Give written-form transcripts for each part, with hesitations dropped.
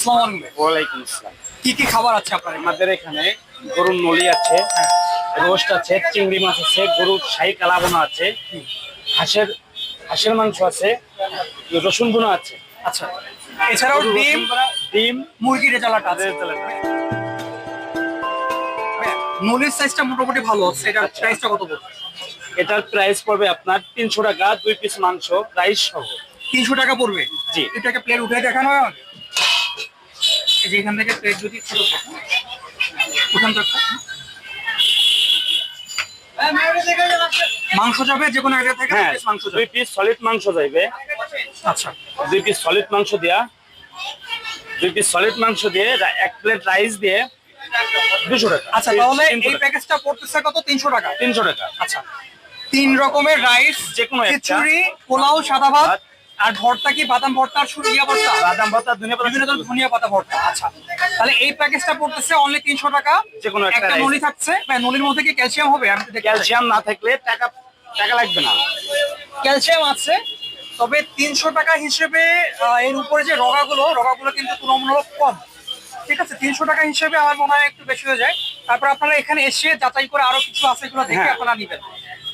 আসসালামু আলাইকুম। ওয়ালাইকুম আসসালাম। কি কি খাবার আছে আপনার এখানে? আমাদের এখানে গরুর নলি আছে, রোস্ট আছে, চিংড়ি মাছ আছে, গরুর শাহী কালাভুনা আছে, হাঁসের হাঁসের মাংস আছে, রসুন ভুনা আছে। আচ্ছা, এছাড়াও গরুর ডিম, রসুন ভুনা, ডিম, মুরগির রেজালাটা আছে। রেজালাটা। নলির সাইজটা মোটামুটি ভালো আছে, এটার আচ্ছা। প্রাইসটা কত পড়বে? এটার প্রাইস পড়বে আপনার 300 টাকা, 2 পিস মাংস, রাইস সহ। 300 টাকা পড়বে। জি। এটাকে প্লেট উঠে দেখানো হয় আমাকে। এই যে এখান থেকে প্লেট যদি ছোট ওখান থেকে মাংস যাবে যে কোনো একটা থেকে হ্যাঁ, মাংস 2 যাবে। পিস সলিড মাংস যাইবে। আচ্ছা, 2 পিস সলিড মাংস দিয়া, 2 পিস সলিড মাংস দিয়ে, 1 প্লেট রাইস দিয়ে 200 টাকা। আচ্ছা, তাহলে 300 এই টাকা। প্যাকেজটা পড়তেছে কত? 300 টাকা। 300 টাকা। আচ্ছা, 3 রকমের রাইস, যে কোনো একটা। খিচুড়ি, পোলাও, সাদা ভাত, আর ভর্তা কি বাদাম ভর্তা আর সুরিয়া ভর্তা, বাদাম ভর্তা, ধনিয়া পাতা, বিভিন্ন ধরনের ধনিয়া পাতা ভর্তা। আচ্ছা, তাহলে এই প্যাকেজটা পড়তেছে অনলি 300 টাকা। যে কোনো একটা একটা rice। নলি থাকছে, নলির মধ্যে কি ক্যালসিয়াম হবে? আমি তো দেখি ক্যালসিয়াম না থাকলে টাকা টাকা লাগবে না। ক্যালসিয়াম আছে, তবে 300 টাকা হিসেবে এর উপরে যে রগাগুলো কিন্তু তুলনামূলক কম। ঠিক আছে, 300 টাকা হিসেবে আমার মনে হয় একটু বেশি হয়ে যায়। তারপর আপনারা এখানে এসে যাচাই করে আরো কিছু আছে এগুলো দেখে হ্যাঁ। আপনারা নিবেন।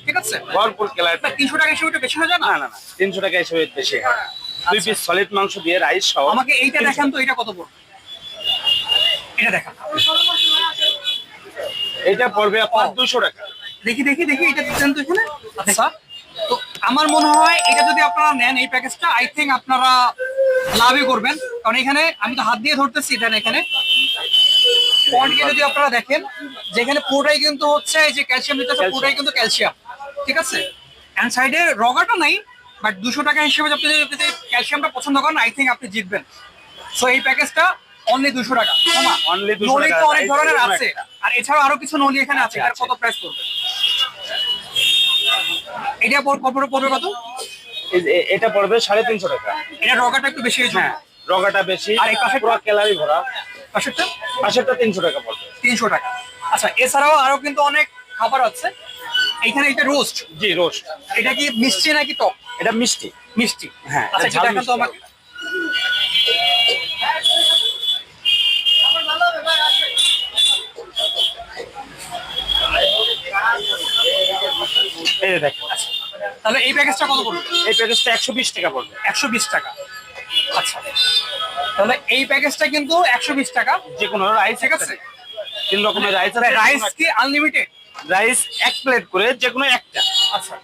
ঠিক আছে, ভরপুর ক্যালারি। 300 টাকা হিসেবে একটু বেশি হয়ে যায় না? না না না, 300 টাকা হিসেবে বেশি হয়। 2 পিস সলিড মাংস দিয়ে রাইস সহ। আমাকে এইটা দেখান তো, এটা কত পড়বে? এটা দেখান, এটা পড়বে আপনার 200 টাকা। দেখি দেখি দেখি, এটা দিচ্ছেন তো এখানে। আচ্ছা, তো আমার মনে হয় এটা যদি আপনারা নেন এই প্যাকেজটা, আই থিঙ্ক আপনারা লাভই করবেন। কারণ এখানে আমি তো হাত দিয়ে ধরতেছি, এটা এখানে কোয়ান্টিটি যদি আপনারা দেখেন, যেখানে পুরোটাই কিন্তু হচ্ছে এই যে ক্যালসিয়াম দিতেছে, পুরোটাই কিন্তু ক্যালসিয়াম। ঠিক আছে, অ্যান্ড সাইডে রগাটা নাই, বাট 200 টাকা হিসেবে আপনি যদি ক্যালসিয়ামটা পছন্দ করেন, আই থিঙ্ক আপনি জিতবেন। সো এই প্যাকেজটা অনলি 200 টাকা। Only 200 নলি টাকা। তো অনেক ধরনের Rice আছে, একটা। আর এছাড়াও আরো কিছু নলি এখানে আছে। এটার আছে। কত প্রাইস পড়বে? এটা পড়বে কত? এটা পড়বে 350 টাকা। এটা রগাটা একটু বেশি হয়েছে। হ্যাঁ, রগাটা বেশি আর এই পাশেরটা? পুরো ক্যালারি ভরা। পাশেরটা পাশেরটা 300 টাকা পড়বে। 300 টাকা। আচ্ছা, এছাড়াও আরো কিন্তু অনেক খাবার আছে এখানে। এটা রোস্ট, জি, রোস্ট। এটা কি মিষ্টি নাকি টক? এটা মিষ্টি। মিষ্টি। হ্যাঁ, আচ্ছা, এটা এটা ঝাল দেখান তো মিষ্টি। আমাকে। এই যে দেখেন। আচ্ছা, তাহলে এই প্যাকেজটা কত পড়বে? এই প্যাকেজটা 120 টাকা পড়বে। 120 টাকা। আচ্ছা, তাহলে এই প্যাকেজটা কিন্তু 120 টাকা। যে কোনো রাইস, ঠিক আছে, 3 রকমের রাইস আছে। রাইস কি আনলিমিটেড? রাইস 1 প্লেট করে যে কোনো একটা। আচ্ছা,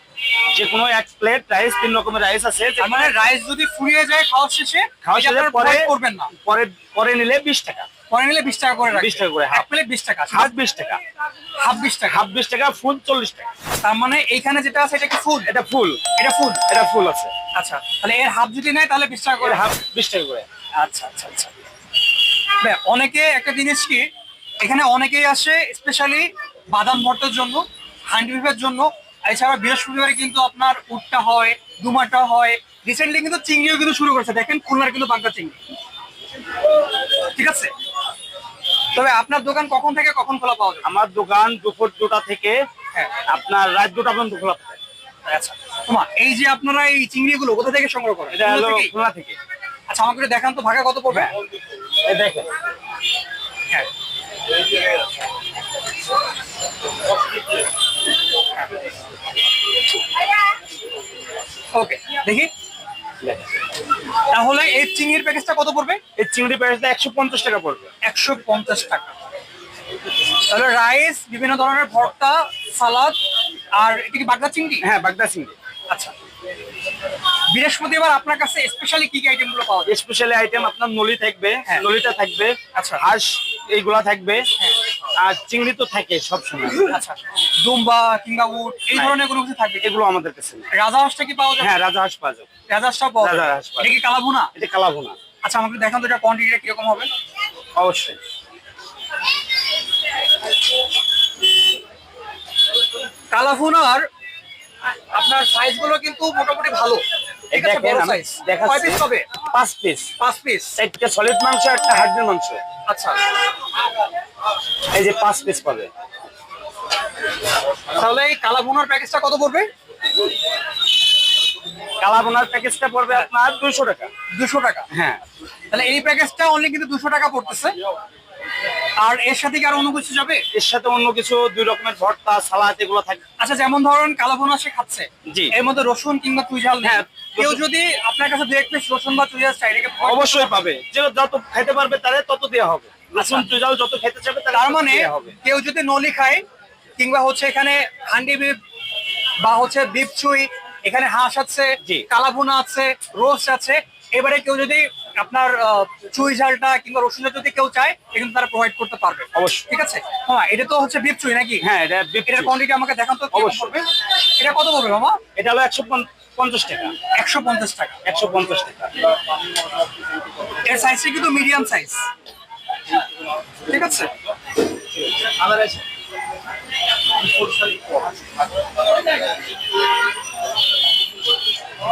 যে কোনো 1 প্লেট রাইস, 3 রকমের রাইস আছে। তার মানে রাইস যদি ফুরিয়ে যায় খাওয়া শেষে, খাওয়া এটা শেষে আপনারা পরে provide করবেন না। পরে পরে নিলে 20 টাকা। পরে নিলে 20 টাকা করে রাখবেন। 20 টাকা করে, এক প্লেট 20 টাকা, হাফ 20 টাকা। হাফ 20 টাকা। হাফ 20 টাকা, ফুল 40 টাকা। তার মানে এইখানে যেটা আছে এটা কি ফুল? এটা ফুল। এটা ফুল। এটা ফুল আছে। আচ্ছা, তাহলে এর হাফ যদি নেয় তাহলে 20 টাকা করে। হাফ 20 টাকা করে। আচ্ছা আচ্ছা আচ্ছা। অনেকে একটা জিনিস কি, এখানে অনেকেই আসে স্পেশালি বাদাম ভর্তার জন্য, হান্ডি বিফের জন্য। এছাড়া বৃহস্পতিবারে কিন্তু আপনার উটটা হয়, দুমাটা হয়। রিসেন্টলি কিন্তু চিংড়িও কিন্তু শুরু করেছে, দেখেন খুলনার কিন্তু বাগদা চিংড়ি। ঠিক আছে, তবে আপনার দোকান কখন থেকে কখন খোলা পাওয়া যাবে? আমার দোকান দুপুর 2টা থেকে হ্যাঁ। আপনার রাত 2টা পর্যন্ত খোলা থাকে। আচ্ছা, তোমার এই যে আপনারা এই চিংড়িগুলো কোথা থেকে সংগ্রহ করেন? এটা হলো খুলনা থেকেই? খুলনা থেকে। আচ্ছা, আমাকে একটু দেখান তো ভাড়া কত পড়বে? এই দেখেন। হ্যাঁ, ওকে, দেখি। তাহলে এই চিংড়ির প্যাকেজটা কত পড়বে? এই চিংড়ি প্যাকেজটা 150 টাকা পড়বে। 150 টাকা। তাহলে রাইস, বিভিন্ন ধরনের ভর্তা, সালাদ, আর এটা কি বাগদা চিংড়ি? হ্যাঁ, বাগদা চিংড়ি। আচ্ছা, বৃহস্পতিবার আপনার কাছে স্পেশালি কি কি আইটেম গুলো পাওয়া যায়? স্পেশালি আইটেম আপনার নলি থাকবে, হ্যাঁ। নলিটা থাকবে। আচ্ছা। হাঁস এইগুলা থাকবে। হ্যাঁ। আর চিংড়ি তো থাকে সব সময়। আচ্ছা, দুম্বা কিংবা উট এই নাই। ধরনের কোনো কিছু থাকবে? এগুলো আমাদের কাছে নেই। রাজা হাঁসটা কি পাওয়া যায়? হ্যাঁ, রাজা হাঁস পাওয়া যাবে। রাজা হাঁসটাও পাওয়া যায়। রাজা হাঁস পাওয়া এটা কি কালাভুনা? এটা কালাভুনা। আচ্ছা, আমাকে দেখান তো এটা কোয়ান্টিটিটা কিরকম হবে? অবশ্যই। কালাভুনার আপনার সাইজ গুলো কিন্তু মোটামুটি ভালো। ঠিক আছে, বড় সাইজ। কয় পিস হবে? 5 পিস। 5 পিস। একটা সলিড মাংস, একটা হাড্ডির মাংস। আচ্ছা, এই যে 5 পিস পাবে। তাহলে এই কালাভুনার প্যাকেজটা কত পড়বে? কালাবোনার প্যাকেজটা পড়বে আপনার 200 টাকা। 200 টাকা। হ্যাঁ, তাহলে এই প্যাকেজটা অনলি কিন্তু 200 টাকা পড়তেছে। আর এর সাথে কি আর অন্য কিছু যাবে? এর সাথে অন্য কিছু 2 রকমের ভর্তা, সালাদ এগুলো থাকবে। আচ্ছা, যেমন ধরুন কালাভুনা সে খাচ্ছে, জি। এর মধ্যে রসুন কিংবা চুই ঝাল নেই। হ্যাঁ, কেউ যদি আপনার কাছে 2 পিস রসুন বা চুই ঝাল চাই, এটাকে অবশ্যই পাবে। যে যত খেতে পারবে তারে তত দেওয়া হবে। রসুন আচ্ছা। চুইঝাল যত খেতে চাবে তারে তার তত মানে দেয়া হবে। কেউ যদি নলি খায় কিংবা হচ্ছে এখানে হান্ডি বিফ বা হচ্ছে বিফ চুই, এখানে হাঁস আছে, জি। কালাভুনা আছে, রোস্ট আছে, এবারে কেউ যদি আপনার চুই ঝালটা কিংবা রসুনটা যদি কেউ চায়, এটা তারা প্রোভাইড করতে পারবে। অবশ্যই। ঠিক আছে। হ্যাঁ, এটা তো হচ্ছে বিফ চুই নাকি? হ্যাঁ, এটা beef এটার চুই। কোয়ান্টিটি আমাকে দেখান তো, অবশ্যই। পড়বে। এটা কত পড়বে মামা? এটা হলো 150 টাকা। 150 টাকা। 150 টাকা। এর সাইজটা কিন্তু মিডিয়াম সাইজ। ঠিক আছে।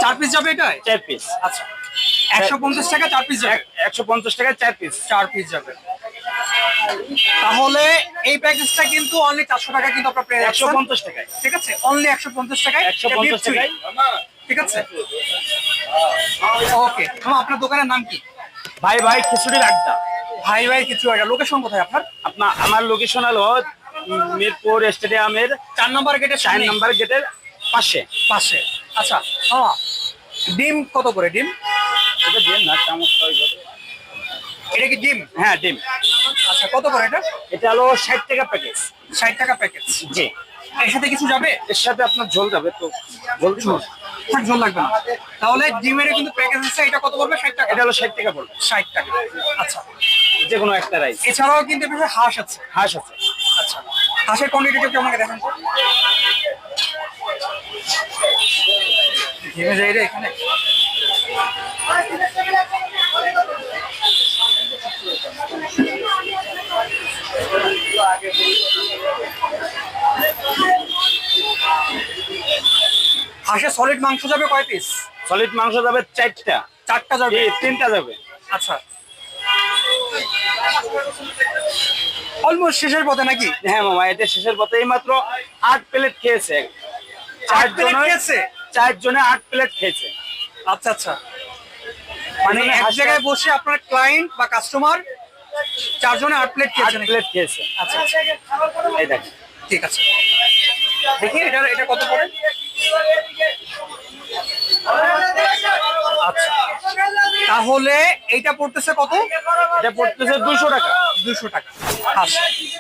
চার পিস যাবে এটাই? 4 পিস। আচ্ছা, 150 টাকা 4 পিস যাবে। 150 টাকায় 4 পিস। 4 পিস যাবে। তাহলে এই প্যাকেজটা কিন্তু অনলি 400 টাকা কিন্তু আপনারা পেয়ে যাচ্ছেন। 150 টাকায়। ঠিক আছে, অনলি 150 টাকায়। 150 টাকায়। ঠিক আছে। ওকে, আপনার দোকানের নাম কি? ভাই ভাই খিচুড়ির আড্ডা। ভাই ভাই কিছু একটা। লোকেশন কোথায় আপনার? আমার লোকেশন হলো মিরপুর স্টেডিয়ামের 4 নম্বর গেটের 4 সামনে নাম্বার গেটের পাশে। পাশে। আচ্ছা, ডিম কত করে ডিম? এটা দিয়ে না চামচ ওইভাবে। এটা কি ডিম? হ্যাঁ, ডিম। আচ্ছা, কত করে এটা? এটা হলো 60 টাকা প্যাকেজ। 60 টাকা প্যাকেজ। জি। এর সাথে কিছু যাবে? এর সাথে আপনার ঝোল যাবে তো। ঝোল দিব? থাক, ঝোল লাগবে না। তাহলে ডিমের কিন্তু প্যাকেজ আছে, এটা কত পড়বে? 60 টাকা। এটা হলো 60 টাকা পড়বে। 60 টাকা। আচ্ছা, যে কোনো একটা রাইস। এছাড়াও কিন্তু এর পাশে হাঁস আছে। হাঁস আছে। আচ্ছা, হাঁসের কোয়ান্টিটি একটু আমাকে দেখান তো। ঘেমে যাই রে এখানে। হাঁসের সলিড মাংস যাবে কয় পিস? সলিড মাংস যাবে 4টা। 4টা যাবে। 3টা যাবে। আচ্ছা, অলমোস্ট শেষের পথে নাকি? হ্যাঁ মামা, এটা শেষের পথে। এই মাত্র 8 প্লেট খেয়েছে। 8 প্লেট খেয়েছে? 4 জনে 8 প্লেট খেয়েছে। আচ্ছা আচ্ছা, মানে এখানে এক হাঁসটা- জায়গায় বসে আপনার ক্লায়েন্ট বা কাস্টমার 4 জনে 8 প্লেট 8 খেয়েছে নাকি? প্লেট খেয়েছে। আচ্ছা আচ্ছা, এই দেখেন। ঠিক আছে। দেখি এটা কত পড়ে? আচ্ছা, তাহলে এইটা পড়তেছে কত? এটা পড়তেছে 200 টাকা। 200 টাকা। হাঁস।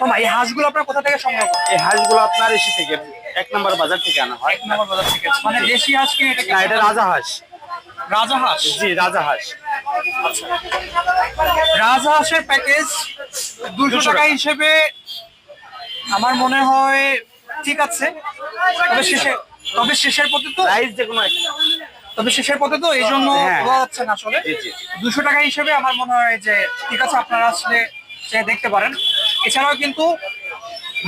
মামা, এই হাঁসগুলো আপনার কোথা থেকে সংগ্রহ করেন? এই হাঁসগুলো আপনার এসি থেকে 1 নম্বর বাজার থেকে আনা হয়। 1 নম্বর বাজার থেকে। মানে দেশি হাঁস কিনে এটা না, এটা রাজা হাঁস। রাজা হাঁস। জি, রাজা হাঁস। রাজা হাঁসের প্যাকেজ 200 200 টাকা টাকা হিসেবে আমার মনে হয় ঠিক আছে। তবে শেষের পথে তো, রাইস যে কোনো একটা। এই জন্য হ্যাঁ। বলা যাচ্ছে না আসলে। জি, জি। 200 টাকা হিসেবে আমার মনে হয় যে ঠিক আছে, আপনারা আসলে সে দেখতে পারেন। এছাড়াও কিন্তু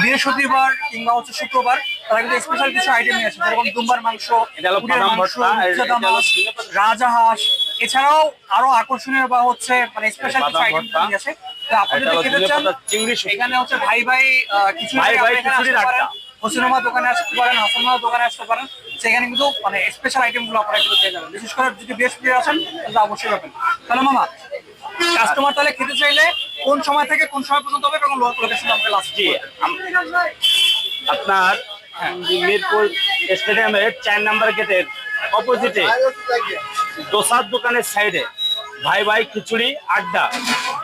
বৃহস্পতিবার কিংবা হচ্ছে শুক্রবার তারা কিন্তু স্পেশাল কিছু আইটেম নিয়ে আসে, যেরকম দুম্বার মাংস, এটা হলো উটের বাদাম মাংস, ভর্তা, আর রূপচাঁদা এটা হলো মাছ, ঝিঙে পাতা। রাজা হাঁস। এছাড়াও আরো আকর্ষণীয় বা হচ্ছে মানে স্পেশাল কিছু বাদাম আইটেম ভর্তা। নিয়ে আসে। তো আপনি এটা যদি হলো খেতে ঝিঙে চান, পাতা, চিংড়ি শুঁটি। এখানে হচ্ছে ভাই ভাই কিছু ভাই ভাই খিচুড়ির আড্ডা। হোসেনুমা দোকানে আসতে পারেন, হাসানুমা দোকানে আসতে পারেন। সেখানে কিন্তু মানে স্পেশাল আইটেম গুলো আপনারা কিন্তু পেয়ে যাবেন। বিশেষ করে যদি বৃহস্পতিবার আসেন তাহলে অবশ্যই পাবেন। তাহলে মামা, কাস্টমার তাহলে খেতে চাইলে কোন সময় থেকে কোন সময় পর্যন্ত হবে এবং লোকেশন আপনাকে লাস্ট জি, আপনার মিরপুর স্টেডিয়ামের 4 নাম্বার গেটের অপোজিটে দোসার দোকানের সাইডে ভাই ভাই খিচুড়ি আড্ডা।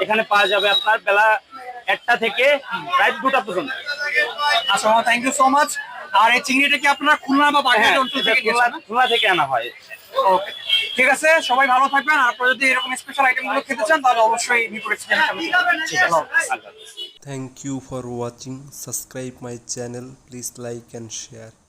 এখানে পাওয়া যাবে আপনার বেলা 1টা থেকে রাত 2টা পর্যন্ত। আচ্ছা মামা, থ্যাংক ইউ সো মাচ। আর এই চিংড়িটা কি আপনারা খুলনা বা হ্যাঁ, বাগেরহাট অঞ্চল থেকে নিয়ে আসেন? খুলনা থেকে আনা হয়। ওকে, ঠিক আছে। সবাই ভালো থাকবেন। আর আপনারা যদি এরকম স্পেশাল আইটেম গুলো খেতে চান তাহলে অবশ্যই মিরপুর এক্সচেঞ্জ। ঠিক আছে, আল্লাহ হাফেজ। Thank you for watching. Subscribe my channel. Please like and share.